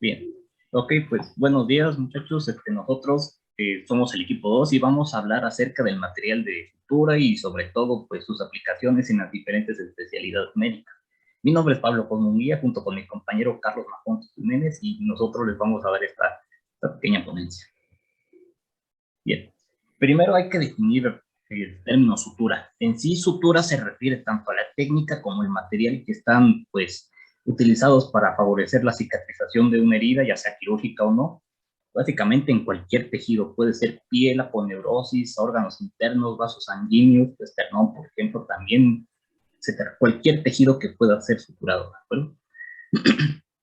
Bien, ok, pues buenos días muchachos. Nosotros somos el equipo 2 y vamos a hablar acerca del material de sutura y sobre todo pues sus aplicaciones en las diferentes especialidades médicas. Mi nombre es Pablo Cosmunguía junto con mi compañero Carlos Majón Jiménez y nosotros les vamos a dar esta pequeña ponencia. Bien, primero hay que definir el término sutura. En sí, sutura se refiere tanto a la técnica como el material que están, pues, utilizados para favorecer la cicatrización de una herida, ya sea quirúrgica o no. Básicamente en cualquier tejido, puede ser piel, aponeurosis, órganos internos, vasos sanguíneos, esternón, por ejemplo, también, etcétera. Cualquier tejido que pueda ser suturado, ¿de acuerdo?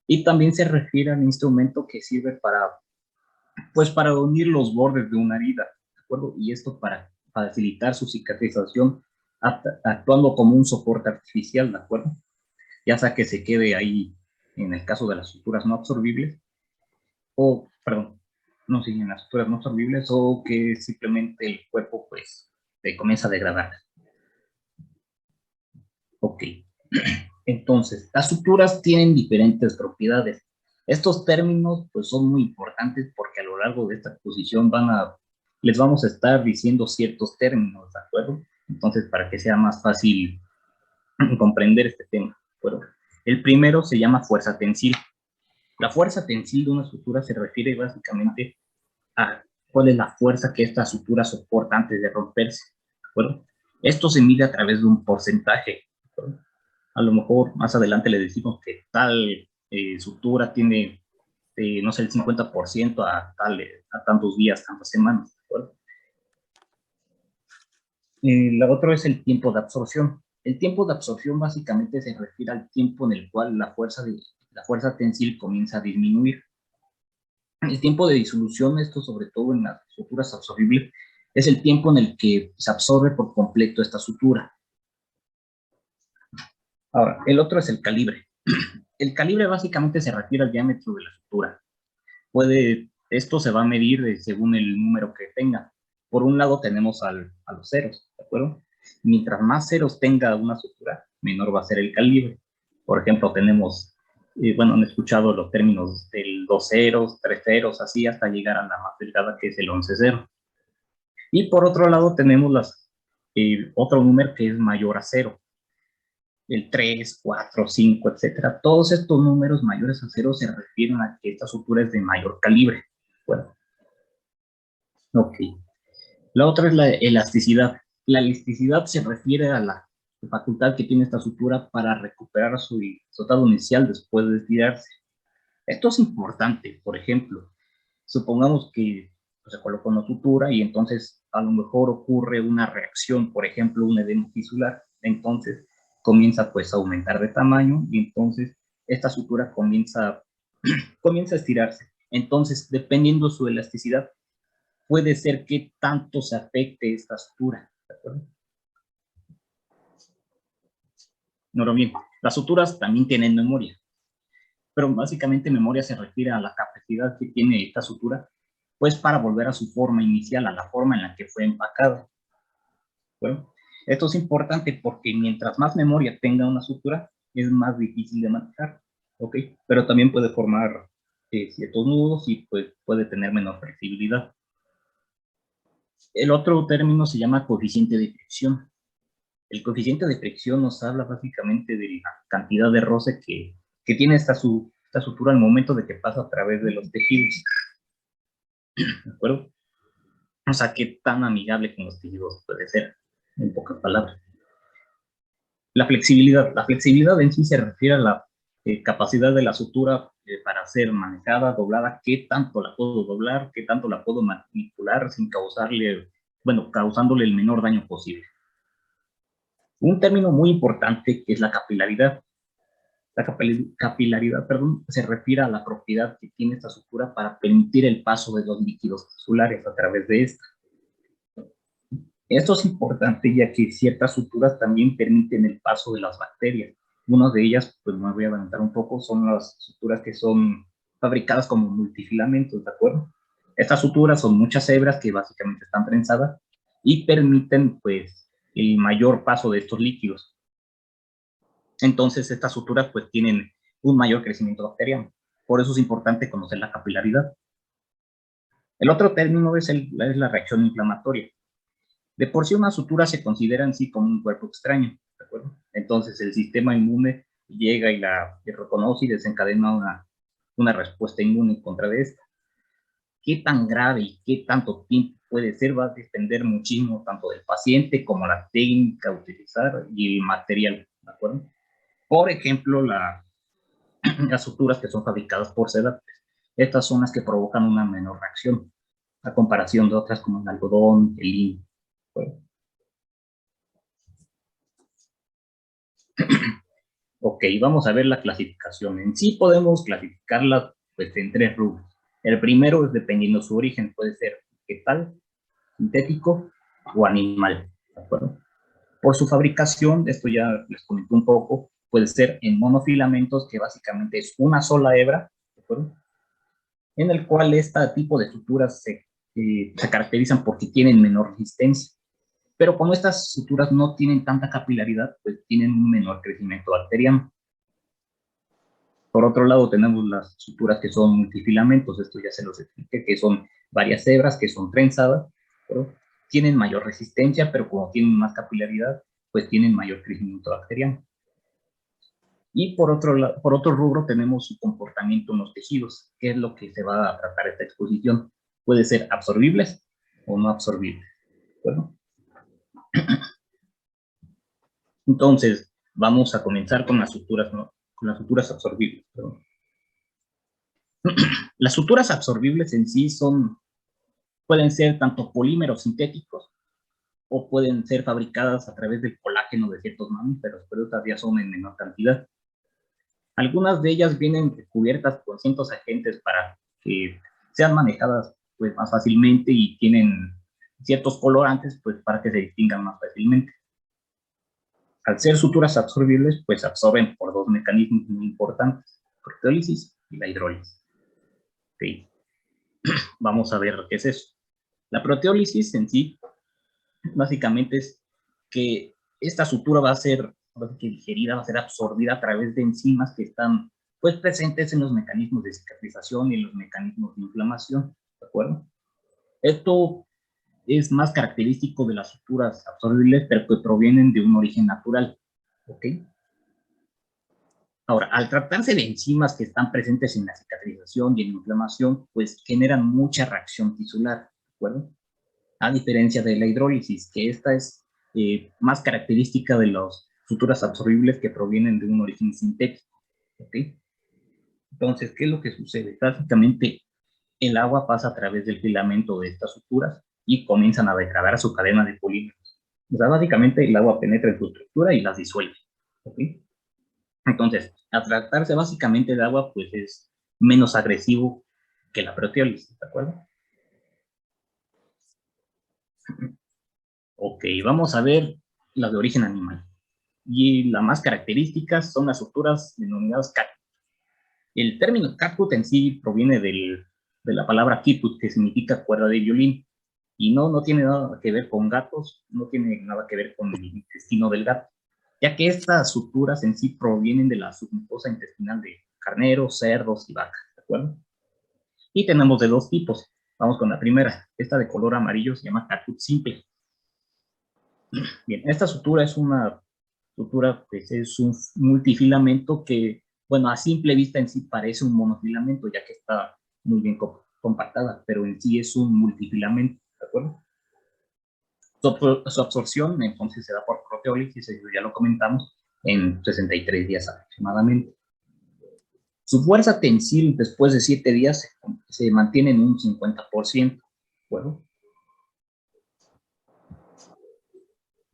Y también se refiere al instrumento que sirve para unir los bordes de una herida, ¿de acuerdo? Y esto para facilitar su cicatrización, actuando como un soporte artificial, ¿de acuerdo? Ya sea que se quede ahí, en el caso de las suturas no absorbibles, o, perdón, no, sí, en las suturas no absorbibles, o que simplemente el cuerpo, pues, se comienza a degradar. Ok. Entonces, las suturas tienen diferentes propiedades. Estos términos pues son muy importantes porque a lo largo de esta exposición les vamos a estar diciendo ciertos términos, ¿de acuerdo? Entonces, para que sea más fácil comprender este tema. Bueno, el primero se llama fuerza tensil. La fuerza tensil de una sutura se refiere básicamente a cuál es la fuerza que esta sutura soporta antes de romperse, ¿de acuerdo? Esto se mide a través de un porcentaje, ¿de acuerdo? A lo mejor más adelante le decimos que tal sutura tiene, no sé, el 50% a tantos días, tantas semanas, ¿de acuerdo? La otra es el tiempo de absorción. El tiempo de absorción básicamente se refiere al tiempo en el cual la fuerza tensil comienza a disminuir. El tiempo de disolución, esto sobre todo en las suturas absorbibles, es el tiempo en el que se absorbe por completo esta sutura. Ahora, el otro es el calibre. El calibre básicamente se refiere al diámetro de la sutura. Esto se va a medir según el número que tenga. Por un lado tenemos a los ceros, ¿de acuerdo? Mientras más ceros tenga una sutura, menor va a ser el calibre. Por ejemplo, tenemos, bueno, han escuchado los términos del 2 ceros, 3 ceros, así hasta llegar a la más delgada que es el 11 cero. Y por otro lado tenemos otro número que es mayor a cero, el 3, 4, 5, etcétera. Todos estos números mayores a cero se refieren a que esta sutura es de mayor calibre. Bueno, ok. La otra es la elasticidad. La elasticidad se refiere a la facultad que tiene esta sutura para recuperar su estado inicial después de estirarse. Esto es importante. Por ejemplo, supongamos que se coloca una sutura y entonces a lo mejor ocurre una reacción, por ejemplo, un edema tisular. Entonces comienza pues a aumentar de tamaño y entonces esta sutura comienza a estirarse. Entonces, dependiendo de su elasticidad, puede ser que tanto se afecte esta sutura, ¿de acuerdo? No, bien, las suturas también tienen memoria, pero básicamente memoria se refiere a la capacidad que tiene esta sutura, pues para volver a su forma inicial, a la forma en la que fue empacada. Bueno, esto es importante porque mientras más memoria tenga una sutura, es más difícil de manejar, ¿ok? Pero también puede formar ciertos nudos y pues, puede tener menor flexibilidad. El otro término se llama coeficiente de fricción. El coeficiente de fricción nos habla básicamente de la cantidad de roce que tiene esta sutura al momento de que pasa a través de los tejidos, ¿de acuerdo? O sea, qué tan amigable con los tejidos puede ser, en pocas palabras. La flexibilidad en sí se refiere a la capacidad de la sutura para ser manejada, doblada, qué tanto la puedo doblar, qué tanto la puedo manipular sin causándole el menor daño posible. Un término muy importante que es la capilaridad. La capilaridad, perdón, se refiere a la propiedad que tiene esta sutura para permitir el paso de los líquidos tisulares a través de esta. Esto es importante ya que ciertas suturas también permiten el paso de las bacterias. Una de ellas, pues me voy a adelantar un poco, son las suturas que son fabricadas como multifilamentos, ¿de acuerdo? Estas suturas son muchas hebras que básicamente están trenzadas y permiten, pues, el mayor paso de estos líquidos. Entonces, estas suturas, pues, tienen un mayor crecimiento bacteriano. Por eso es importante conocer la capilaridad. El otro término es la reacción inflamatoria. De por sí una sutura se considera en sí como un cuerpo extraño, ¿de acuerdo? Entonces el sistema inmune llega y la reconoce y desencadena una respuesta inmune contra de esta. ¿Qué tan grave y qué tanto tiempo puede ser? Va a depender muchísimo tanto del paciente como la técnica a utilizar y el material, ¿de acuerdo? Por ejemplo, las suturas que son fabricadas por sedantes. Estas son las que provocan una menor reacción, a comparación de otras como el algodón, el lino. ¿De Ok, vamos a ver la clasificación. En sí podemos clasificarla pues, en tres rubros. El primero es dependiendo de su origen, puede ser vegetal, sintético o animal. ¿De acuerdo? Por su fabricación, esto ya les comenté un poco, puede ser en monofilamentos, que básicamente es una sola hebra, ¿de acuerdo? En el cual este tipo de suturas se caracterizan porque tienen menor resistencia. Pero como estas suturas no tienen tanta capilaridad, pues tienen un menor crecimiento bacteriano. Por otro lado, tenemos las suturas que son multifilamentos, esto ya se los expliqué, que son varias hebras que son trenzadas, pero tienen mayor resistencia, pero como tienen más capilaridad, pues tienen mayor crecimiento bacteriano. Y por otro rubro tenemos su comportamiento en los tejidos, que es lo que se va a tratar esta exposición. Puede ser absorbibles o no absorbibles. Bueno, entonces vamos a comenzar con las suturas, ¿no? Con las suturas absorbibles. Perdón. Las suturas absorbibles en sí pueden ser tanto polímeros sintéticos o pueden ser fabricadas a través del colágeno de ciertos mamíferos, pero estas ya son en menor cantidad. Algunas de ellas vienen cubiertas con ciertos agentes para que sean manejadas pues, más fácilmente y tienen ciertos colorantes pues, para que se distingan más fácilmente. Al ser suturas absorbibles, pues absorben por dos mecanismos muy importantes, la proteólisis y la hidrólisis. Okay. Vamos a ver qué es eso. La proteólisis en sí, básicamente es que esta sutura va a ser digerida, va a ser absorbida a través de enzimas que están pues presentes en los mecanismos de cicatrización y en los mecanismos de inflamación, ¿de acuerdo? Esto es más característico de las suturas absorbibles, pero que provienen de un origen natural, ¿ok? Ahora, al tratarse de enzimas que están presentes en la cicatrización y en la inflamación, pues generan mucha reacción tisular, ¿de acuerdo? A diferencia de la hidrólisis, que esta es más característica de las suturas absorbibles que provienen de un origen sintético, ¿ok? Entonces, ¿qué es lo que sucede? Básicamente, el agua pasa a través del filamento de estas suturas y comienzan a degradar su cadena de polímeros. O sea, básicamente el agua penetra en su estructura y las disuelve, ¿ok? Entonces, al tratarse básicamente de agua, pues es menos agresivo que la proteólisis, ¿de acuerdo? Ok, vamos a ver las de origen animal. Y las más características son las suturas denominadas catgut. El término catgut en sí proviene de la palabra quiput, que significa cuerda de violín, y no tiene nada que ver con gatos, no tiene nada que ver con el intestino del gato, ya que estas suturas en sí provienen de la submucosa intestinal de carneros, cerdos y vacas, ¿de acuerdo? Y tenemos de dos tipos. Vamos con la primera, esta de color amarillo se llama catgut simple. Bien, esta sutura es una sutura, pues es un multifilamento que, bueno, a simple vista en sí parece un monofilamento, ya que está muy bien compactada, pero en sí es un multifilamento, ¿de acuerdo? Su absorción, entonces, se da por proteólisis, ya lo comentamos, en 63 días aproximadamente. Su fuerza tensil después de 7 días se mantiene en un 50%, ¿de acuerdo?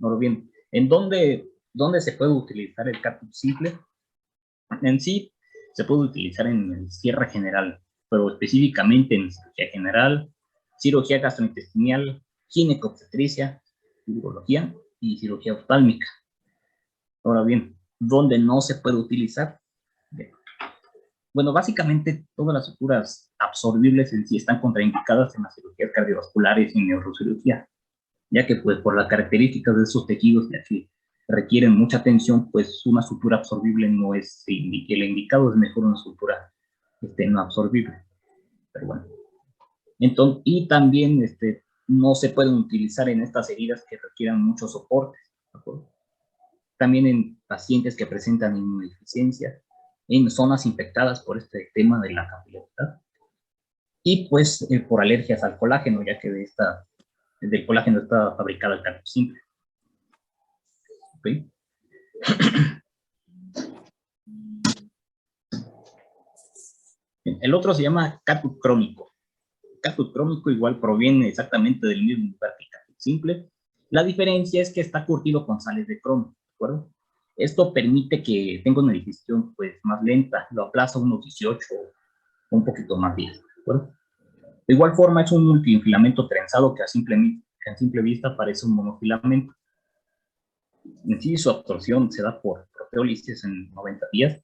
Ahora bien, ¿dónde se puede utilizar el catgut simple? En sí, se puede utilizar en el cierre general, pero específicamente en cirugía general, cirugía gastrointestinal, ginecobstetricia, urología y cirugía oftálmica. Ahora bien, ¿dónde no se puede utilizar? Bueno, básicamente todas las suturas absorbibles en sí están contraindicadas en las cirugías cardiovasculares y neurocirugía, ya que pues por las características de esos tejidos, ya que requieren mucha atención, pues una sutura absorbible no es el indicado, es mejor una sutura no absorbible. Pero bueno. Entonces, y también no se pueden utilizar en estas heridas que requieran mucho soporte. ¿De acuerdo? También en pacientes que presentan inmunodeficiencia, en zonas infectadas por este tema de la capilaridad. Y pues por alergias al colágeno, ya que del colágeno está fabricado el calcio simple. ¿Okay? El otro se llama catut crónico. Catut crónico igual proviene exactamente del mismo lugar que el catut simple. La diferencia es que está curtido con sales de cromo, ¿de acuerdo? Esto permite que tenga una digestión pues más lenta, lo aplaza unos 18 o un poquito más días, ¿de acuerdo? De igual forma es un multifilamento trenzado que a simple vista parece un monofilamento. En sí su absorción se da por proteólisis en 90 días.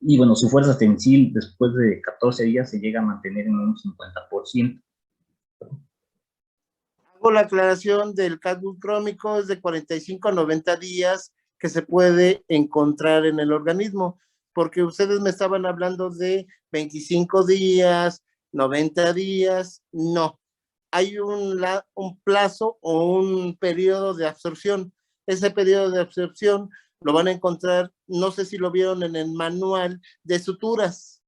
Y bueno, su fuerza tensil después de 14 días se llega a mantener en un 50%. Hago la aclaración del catut crónico, es de 45 a 90 días que se puede encontrar en el organismo, porque ustedes me estaban hablando de 25 días, 90 días, no. Hay un plazo o un periodo de absorción. Ese periodo de absorción lo van a encontrar, no sé si lo vieron en el manual de suturas.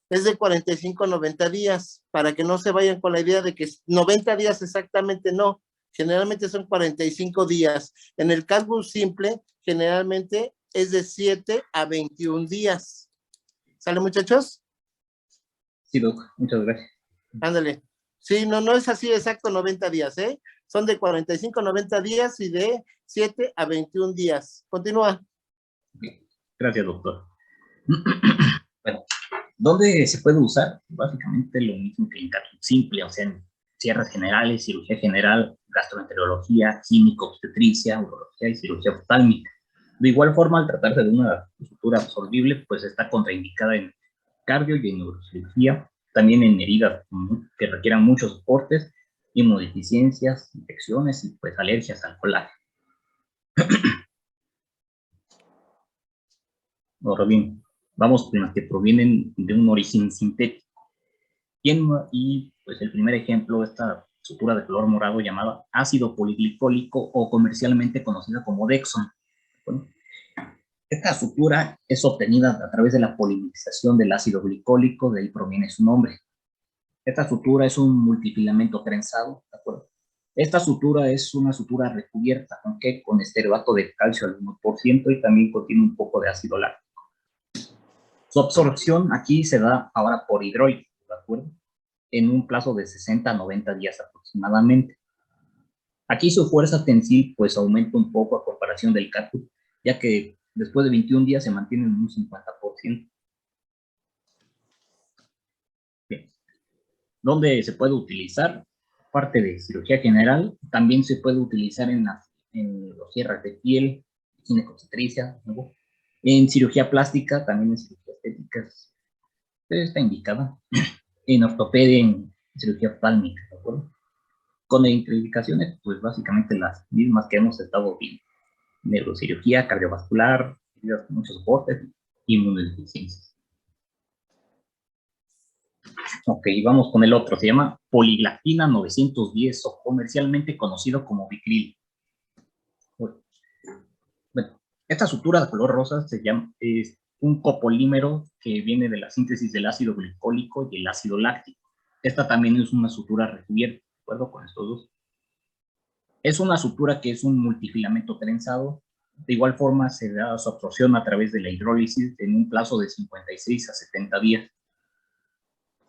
Es de 45 a 90 días, para que no se vayan con la idea de que 90 días exactamente no. Generalmente son 45 días. En el catut simple, generalmente es de 7 a 21 días. ¿Sale, muchachos? Sí, Doc, muchas gracias. Ándale. Sí, no es así exacto 90 días, ¿eh? Son de 45 a 90 días y de 7 a 21 días. Continúa. Gracias, doctor. Bueno, ¿dónde se puede usar? Básicamente lo mismo que en catut simple, o sea, en cierres generales, cirugía general, gastroenterología, químico-obstetricia, urología y cirugía oftálmica. De igual forma, al tratarse de una sutura absorbible, pues está contraindicada en cardio y en neurocirugía, también en heridas que requieran muchos soportes, inmunodeficiencias, infecciones y pues alergias al colágeno. Ahora bien, vamos con las que provienen de un origen sintético. Y pues el primer ejemplo, esta sutura de color morado llamada ácido poliglicólico o comercialmente conocida como Dexon. Bueno, esta sutura es obtenida a través de la polimerización del ácido glicólico, de ahí proviene su nombre. Esta sutura es un multifilamento trenzado, ¿de acuerdo? Esta sutura es una sutura recubierta, aunque con estearato de calcio al 1% y también contiene un poco de ácido láctico. Su absorción aquí se da ahora por hidrólisis, ¿de acuerdo? En un plazo de 60 a 90 días aproximadamente. Aquí su fuerza tensil pues aumenta un poco a comparación del catut, ya que después de 21 días se mantiene en un 50%. Bien. ¿Dónde se puede utilizar? Parte de cirugía general, también se puede utilizar en los cierres de piel, ginecobstetricia, ¿no? En cirugía plástica, también en cirugía estética, está indicada. En ortopedia, en cirugía oftálmica, ¿de acuerdo? Con indicaciones, pues básicamente las mismas que hemos estado viendo. Neurocirugía, cardiovascular, muchos soportes, inmunodeficiencias. Ok, vamos con el otro. Se llama poliglactina 910 o comercialmente conocido como Vicryl. Bueno, esta sutura de color rosa es un copolímero que viene de la síntesis del ácido glicólico y el ácido láctico. Esta también es una sutura recubierta, ¿de acuerdo con estos dos? Es una sutura que es un multifilamento trenzado. De igual forma, se da su absorción a través de la hidrólisis en un plazo de 56 a 70 días.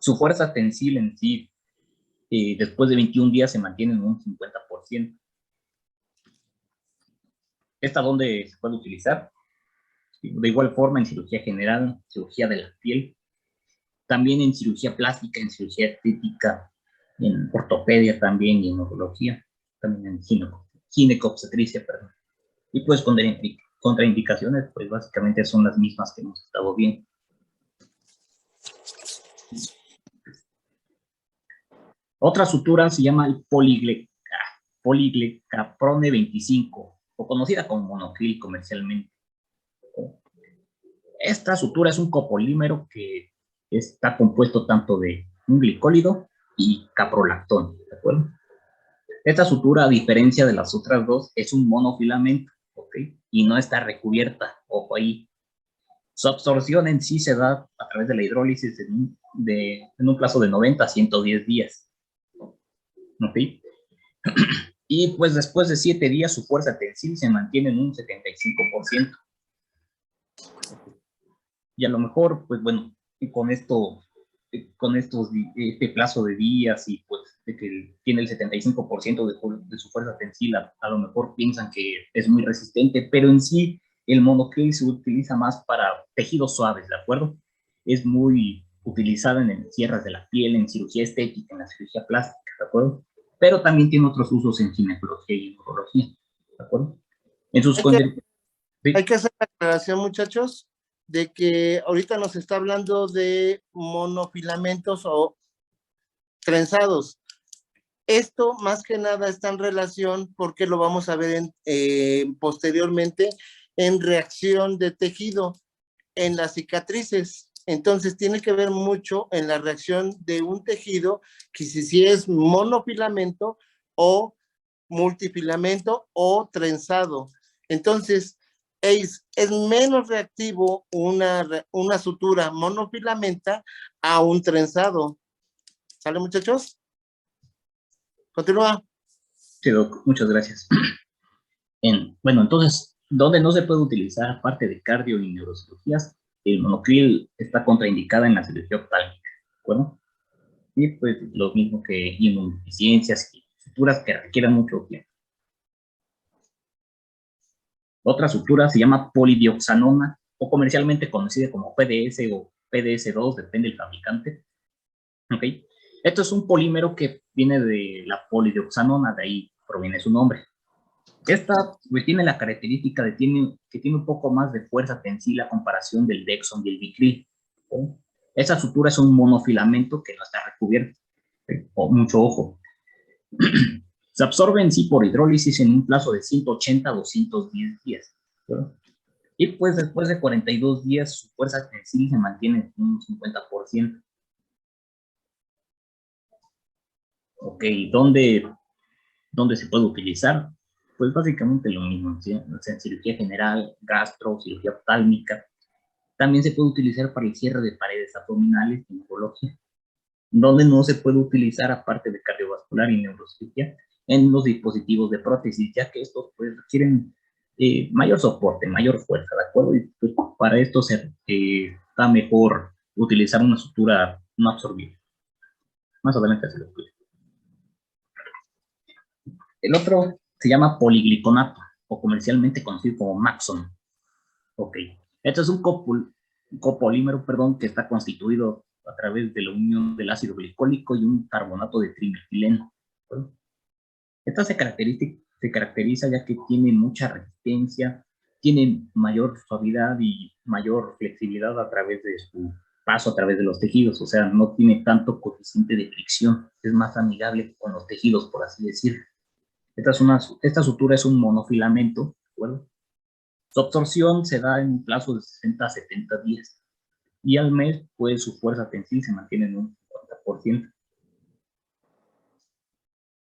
Su fuerza tensil en sí, después de 21 días, se mantiene en un 50%. ¿Esta dónde se puede utilizar? De igual forma, en cirugía general, cirugía de la piel, también en cirugía plástica, en cirugía estética, en ortopedia también y en urología, también en ginecobstetricia, perdón. Y pues contraindicaciones, pues básicamente son las mismas que hemos estado viendo. Otra sutura se llama el poliglecaprone 25, o conocida como monocril comercialmente. Esta sutura es un copolímero que está compuesto tanto de un glicólido y caprolactón, ¿de acuerdo? Esta sutura, a diferencia de las otras dos, es un monofilamento, ¿ok? Y no está recubierta, ojo ahí. Su absorción en sí se da a través de la hidrólisis en un plazo de 90 a 110 días, ¿ok? Y pues después de 7 días su fuerza tensil se mantiene en un 75%. Y a lo mejor, pues bueno, con este plazo de días y pues de que tiene el 75% de su fuerza tensil, a lo mejor piensan que es muy resistente, pero en sí el monoclil se utiliza más para tejidos suaves, ¿de acuerdo? Es muy utilizada en cierres de la piel, en cirugía estética, en la cirugía plástica, ¿de acuerdo? Pero también tiene otros usos en ginecología y en urología, ¿de acuerdo? En sus Hay que hacer la aclaración, muchachos, de que ahorita nos está hablando de monofilamentos o trenzados. Esto más que nada está en relación, porque lo vamos a ver posteriormente, en reacción de tejido en las cicatrices. Entonces tiene que ver mucho en la reacción de un tejido, que si es monofilamento o multifilamento o trenzado. Entonces, es menos reactivo una sutura monofilamenta a un trenzado. ¿Sale, muchachos? Continúa. Sí, doc, muchas gracias. Bueno, entonces, ¿dónde no se puede utilizar aparte de cardio y neurocirugías? El monoclil está contraindicada en la cirugía oftálmica, ¿de acuerdo? Y pues lo mismo que inmunodeficiencias y suturas que requieran mucho tiempo. Otra sutura se llama polidioxanona o comercialmente conocida como PDS o PDS2, depende del fabricante. ¿Ok? Esto es un polímero que viene de la polidioxanona, de ahí proviene su nombre. Esta pues, tiene la característica de que tiene un poco más de fuerza tensil a comparación del Dexon y el Vicryl. ¿Sí? Esa sutura es un monofilamento que no está recubierto. Mucho ojo. Se absorbe en sí por hidrólisis en un plazo de 180 a 210 días. ¿Sí? Y pues después de 42 días su fuerza tensil se mantiene en un 50%. Ok, ¿dónde se puede utilizar? Pues básicamente lo mismo, ¿sí? O sea, en cirugía general, gastro, cirugía oftálmica. También se puede utilizar para el cierre de paredes abdominales y oncología. Donde no se puede utilizar, aparte de cardiovascular y neurocirugía, en los dispositivos de prótesis, ya que estos pues, requieren mayor soporte, mayor fuerza, ¿de acuerdo? Y pues, para esto está mejor utilizar una sutura no absorbible. Más adelante se lo explico. El otro se llama poligliconato, o comercialmente conocido como Maxon. Ok. Esto es un copolímero, que está constituido a través de la unión del ácido glicólico y un carbonato de trimetileno. Esta se caracteriza ya que tiene mucha resistencia, tiene mayor suavidad y mayor flexibilidad a través de su paso a través de los tejidos, o sea, no tiene tanto coeficiente de fricción, es más amigable con los tejidos, por así decirlo. Esta sutura es un monofilamento, ¿de acuerdo? Su absorción se da en un plazo de 60 a 70 días y al mes, pues su fuerza tensil se mantiene en un 50%.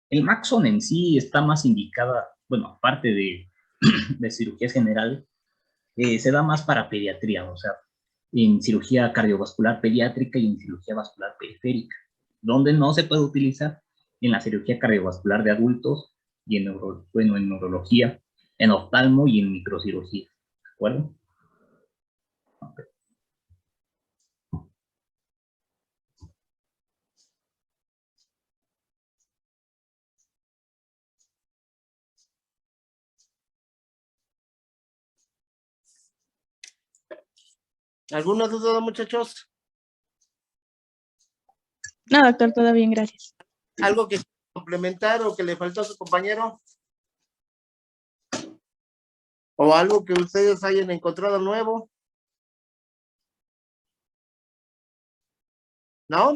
El Maxon en sí está más indicada, bueno, aparte de cirugía general, se da más para pediatría, o sea, en cirugía cardiovascular pediátrica y en cirugía vascular periférica, donde no se puede utilizar en la cirugía cardiovascular de adultos y en neurología, en oftalmo y en microcirugía, ¿de acuerdo? Okay. ¿Alguna duda, muchachos? No, doctor, todo bien, gracias. ¿Algo que complementar o que le faltó a su compañero? ¿O algo que ustedes hayan encontrado nuevo? ¿No?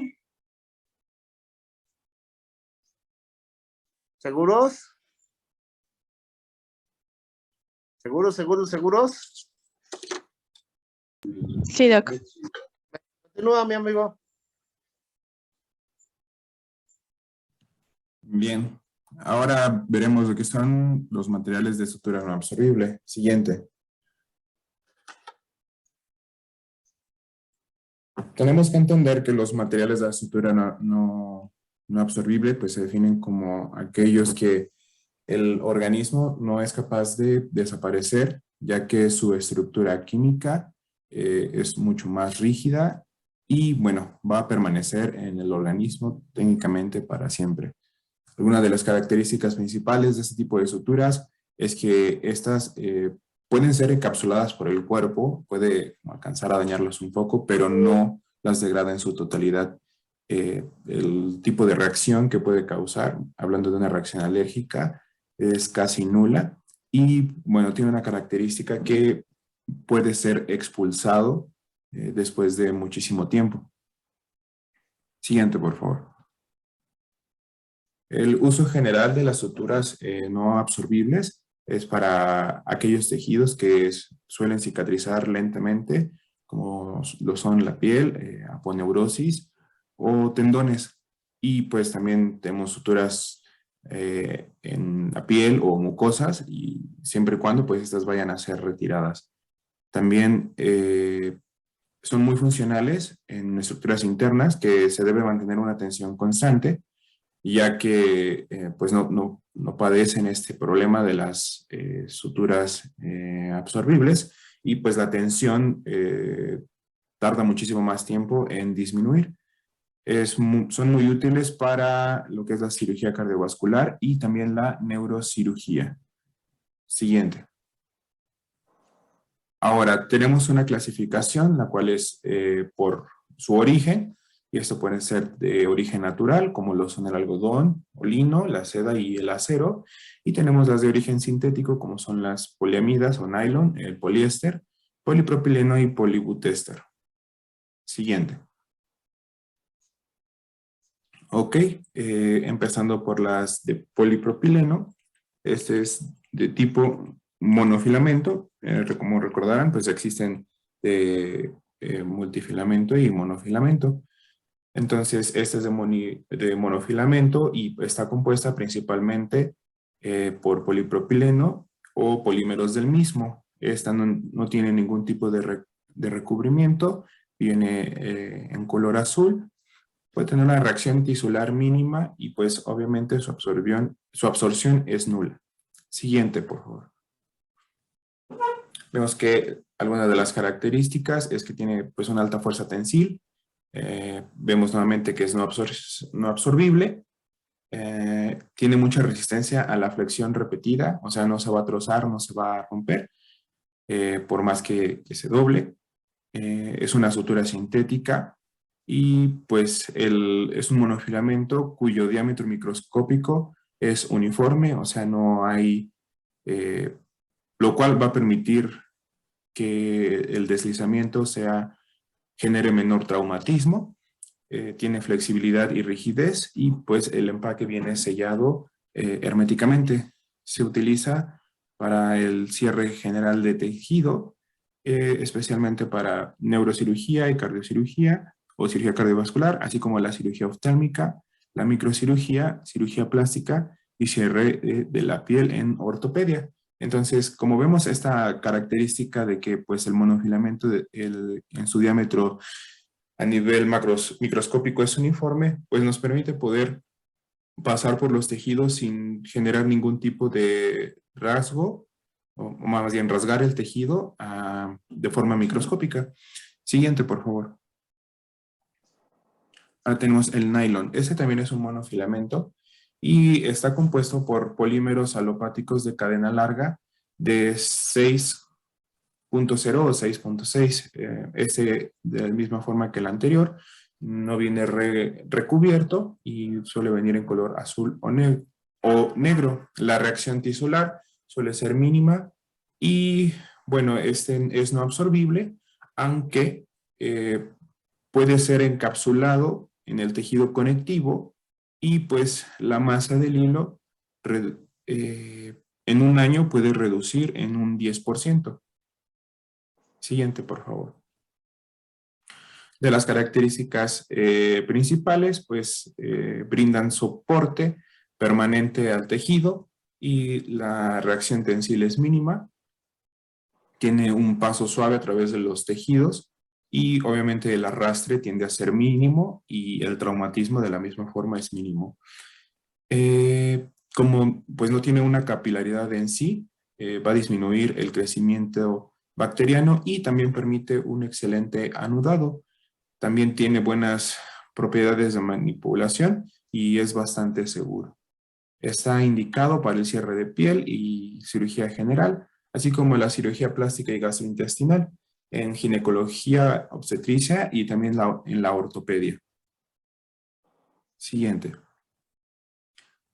¿Seguros? ¿Seguros? Sí, doc. Continúa, mi amigo. Bien, ahora veremos lo que son los materiales de sutura no absorbible. Siguiente. Tenemos que entender que los materiales de sutura no absorbible pues se definen como aquellos que el organismo no es capaz de desaparecer, ya que su estructura química es mucho más rígida y, bueno, va a permanecer en el organismo técnicamente para siempre. Algunas de las características principales de este tipo de suturas es que estas pueden ser encapsuladas por el cuerpo, puede alcanzar a dañarlas un poco, pero no las degrada en su totalidad. El tipo de reacción que puede causar, hablando de una reacción alérgica, es casi nula y, bueno, tiene una característica que puede ser expulsado después de muchísimo tiempo. Siguiente, por favor. El uso general de las suturas no absorbibles es para aquellos tejidos que suelen cicatrizar lentamente, como lo son la piel, aponeurosis o tendones. Y pues también tenemos suturas en la piel o mucosas, y siempre y cuando pues estas vayan a ser retiradas. También son muy funcionales en estructuras internas que se debe mantener una tensión constante, ya que pues no padecen este problema de las suturas absorbibles, y pues la tensión tarda muchísimo más tiempo en disminuir. Son muy útiles para lo que es la cirugía cardiovascular y también la neurocirugía. Siguiente. Ahora, tenemos una clasificación, la cual es por su origen, y esto puede ser de origen natural, como lo son el algodón, o lino, la seda y el acero, y tenemos las de origen sintético, como son las poliamidas o nylon, el poliéster, polipropileno y polibutéster. Siguiente. Ok, empezando por las de polipropileno. Este es de tipo monofilamento. Como recordarán, pues existen de multifilamento y monofilamento. Entonces, esta es de monofilamento y está compuesta principalmente por polipropileno o polímeros del mismo. Esta no tiene ningún tipo de recubrimiento, viene en color azul. Puede tener una reacción tisular mínima y pues obviamente su absorción es nula. Siguiente, por favor. Vemos que algunas de las características es que tiene pues una alta fuerza tensil. Vemos nuevamente que es no absorbible. Tiene mucha resistencia a la flexión repetida, o sea, no se va a trozar, no se va a romper, por más que se doble. Es una sutura sintética. Y pues es un monofilamento cuyo diámetro microscópico es uniforme, o sea, no hay, lo cual va a permitir que el deslizamiento genere menor traumatismo, tiene flexibilidad y rigidez, y pues el empaque viene sellado herméticamente. Se utiliza para el cierre general de tejido, especialmente para neurocirugía y cardiocirugía, o cirugía cardiovascular, así como la cirugía oftálmica, la microcirugía, cirugía plástica y cierre de la piel en ortopedia. Entonces, como vemos esta característica de que pues, el monofilamento en su diámetro a nivel microscópico es uniforme, pues nos permite poder pasar por los tejidos sin generar ningún tipo de rasgo, o más bien rasgar el tejido de forma microscópica. Siguiente, por favor. Ahora tenemos el nylon. Este también es un monofilamento y está compuesto por polímeros alopáticos de cadena larga de 6.0 o 6.6. Este, de la misma forma que el anterior, no viene recubierto y suele venir en color azul o negro. La reacción tisular suele ser mínima y, bueno, este es no absorbible, aunque puede ser encapsulado en el tejido conectivo y pues la masa del hilo en un año puede reducir en un 10%. Siguiente, por favor. De las características principales, pues brindan soporte permanente al tejido y la reacción tensil es mínima. Tiene un paso suave a través de los tejidos y obviamente el arrastre tiende a ser mínimo y el traumatismo de la misma forma es mínimo. Como pues no tiene una capilaridad en sí, va a disminuir el crecimiento bacteriano y también permite un excelente anudado. También tiene buenas propiedades de manipulación y es bastante seguro. Está indicado para el cierre de piel y cirugía general, así como la cirugía plástica y gastrointestinal, en ginecología obstetricia y también en la ortopedia. Siguiente.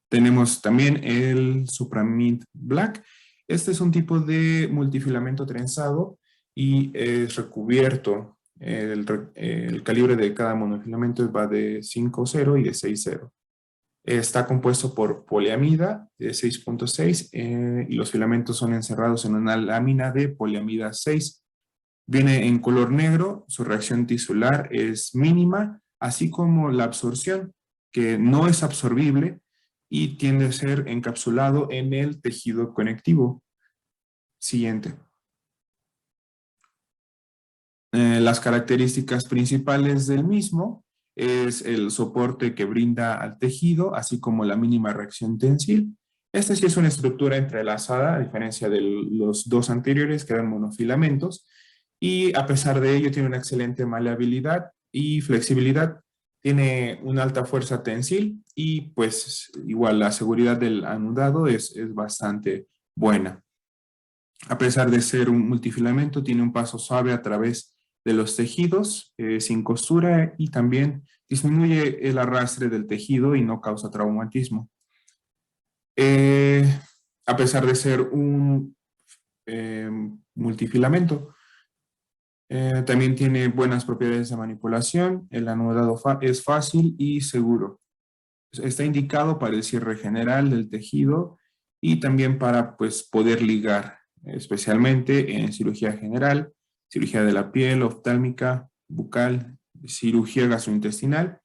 Tenemos también el Supramint Black. Este es un tipo de multifilamento trenzado y es recubierto. El calibre de cada monofilamento va de 5,0 y de 6,0. Está compuesto por poliamida de 6,6 y los filamentos son encerrados en una lámina de poliamida 6. Viene en color negro, su reacción tisular es mínima, así como la absorción, que no es absorbible y tiende a ser encapsulado en el tejido conectivo. Siguiente. Las características principales del mismo es el soporte que brinda al tejido, así como la mínima reacción tensil. Esta sí es una estructura entrelazada, a diferencia de los dos anteriores que eran monofilamentos, y a pesar de ello tiene una excelente maleabilidad y flexibilidad. Tiene una alta fuerza tensil y pues igual la seguridad del anudado es bastante buena. A pesar de ser un multifilamento, tiene un paso suave a través de los tejidos sin costura y también disminuye el arrastre del tejido y no causa traumatismo. A pesar de ser un multifilamento, también tiene buenas propiedades de manipulación, el anudado es fácil y seguro. Está indicado para el cierre general del tejido y también para pues, poder ligar, especialmente en cirugía general, cirugía de la piel, oftálmica, bucal, cirugía gastrointestinal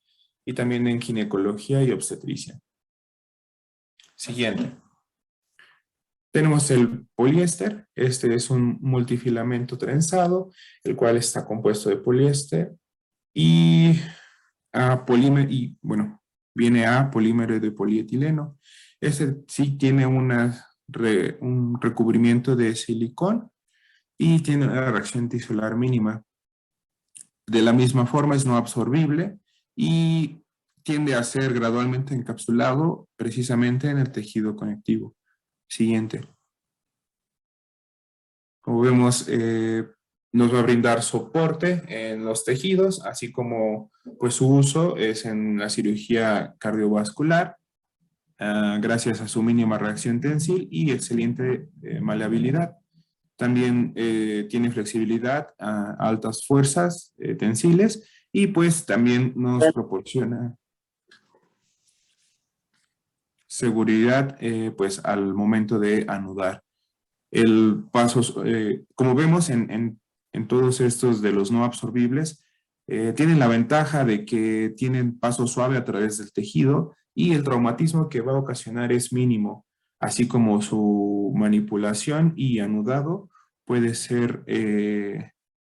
y también en ginecología y obstetricia. Siguiente. Tenemos el poliéster. Este es un multifilamento trenzado, el cual está compuesto de poliéster y polímero, y bueno, viene a polímero de polietileno. Este sí tiene un recubrimiento de silicón y tiene una reacción tisular mínima. De la misma forma es no absorbible y tiende a ser gradualmente encapsulado precisamente en el tejido conectivo. Siguiente. Como vemos, nos va a brindar soporte en los tejidos, así como pues, su uso es en la cirugía cardiovascular, gracias a su mínima reacción tensil y excelente maleabilidad. También tiene flexibilidad a altas fuerzas tensiles y pues también nos proporciona seguridad pues al momento de anudar. El paso, como vemos en todos estos de los no absorbibles, tienen la ventaja de que tienen paso suave a través del tejido y el traumatismo que va a ocasionar es mínimo, así como su manipulación y anudado puede ser,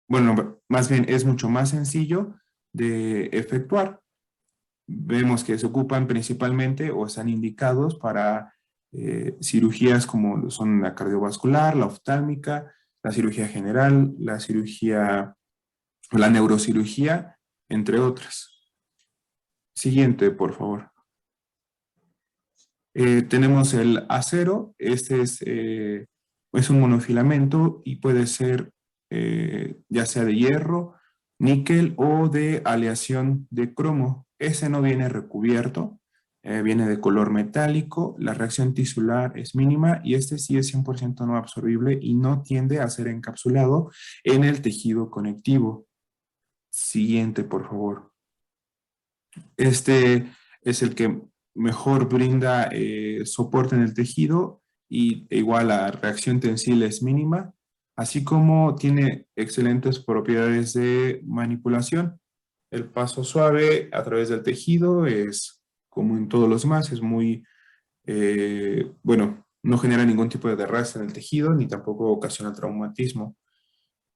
bueno, más bien es mucho más sencillo de efectuar. Vemos que se ocupan principalmente o están indicados para cirugías como son la cardiovascular, la oftálmica, la cirugía general, la neurocirugía, entre otras. Siguiente, por favor. Tenemos el acero. Este es un monofilamento y puede ser ya sea de hierro, níquel o de aleación de cromo. Ese no viene recubierto. Viene de color metálico, la reacción tisular es mínima y este sí es 100% no absorbible y no tiende a ser encapsulado en el tejido conectivo. Siguiente, por favor. Este es el que mejor brinda soporte en el tejido y igual la reacción tensil es mínima, así como tiene excelentes propiedades de manipulación. El paso suave a través del tejido es, como en todos los demás, es muy, bueno, no genera ningún tipo de desgaste en el tejido, ni tampoco ocasiona traumatismo.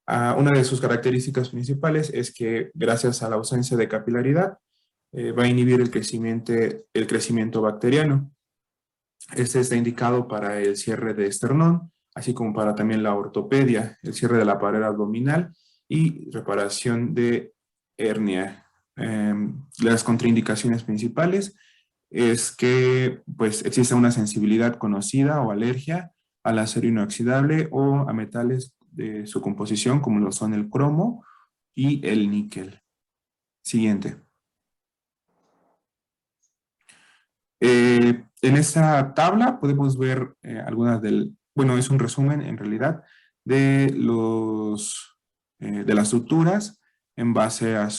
Una de sus características principales es que, gracias a la ausencia de capilaridad, va a inhibir el crecimiento bacteriano. Este está indicado para el cierre de esternón, así como para también la ortopedia, el cierre de la pared abdominal y reparación de hernia. Las contraindicaciones principales es que pues, existe una sensibilidad conocida o alergia al acero inoxidable o a metales de su composición, como lo son el cromo y el níquel. Siguiente. En esta tabla podemos ver algunas bueno, es un resumen en realidad de de las estructuras en base a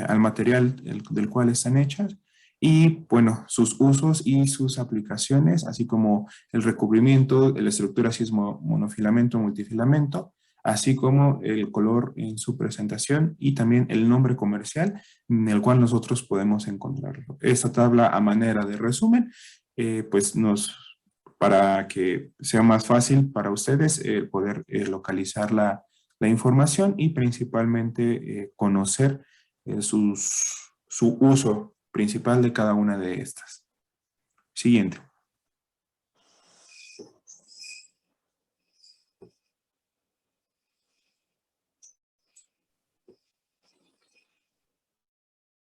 al material del cual están hechas y, bueno, sus usos y sus aplicaciones, así como el recubrimiento, la estructura si es monofilamento o multifilamento, así como el color en su presentación y también el nombre comercial en el cual nosotros podemos encontrarlo. Esta tabla, a manera de resumen, pues para que sea más fácil para ustedes poder localizar la información y principalmente conocer su uso principal de cada una de estas. Siguiente.